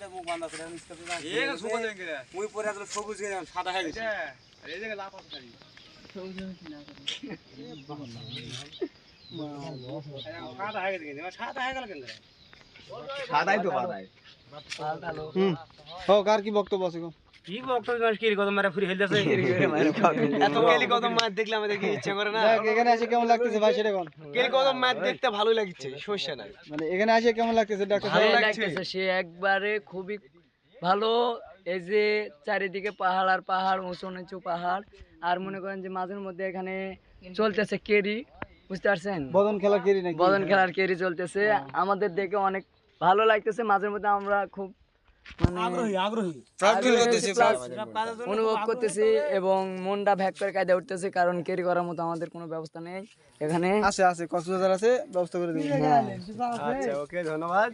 মুখ বান্ধা করে মুই পরে আসলে সবুজ গেলাম সাদা হয়ে গেছে এই জায়গায় লাফ আছে খালি সাদা হয়ে গেছে সাদা হয়ে গেল কেন সাদাই তো বাদাই হোক আর কি বক্তব্য আছে গো কি বক্তব্য কি কদম মারা ফুরি হেলতেছে এত কেলি কদম মাছ দেখলে আমাদের কি ইচ্ছা করে না এখানে এসে কেমন লাগতেছে ভাই সেটা কোন কেলি কদম মাছ দেখতে ভালোই লাগছে সমস্যা নাই মানে এখানে এসে কেমন লাগতেছে ডাক্তার ভালো সাহেব লাগতেছে সে একবারে খুবই ভালো এই যে চারিদিকে পাহাড় আর পাহাড় উঁচু নিচু পাহাড় আর মনে করেন যে মাঝের মধ্যে এখানে চলতেছে কেরি বুঝতে পারছেন বদন খেলা কেরি নাকি বদন খেলার কেরি চলতেছে আমাদের দেখে অনেক ভালো লাগতেছে মাঝের মধ্যে আমরা খুব মানে অনুভব করতেছি এবং মনটা ভ্যাক করে কায়দা উঠতেছে কারণ কেরি করার মতো আমাদের কোনো ব্যবস্থা নেই এখানে আছে কক্সবাজার আছে ব্যবস্থা করে দিবেন আচ্ছা ওকে ধন্যবাদ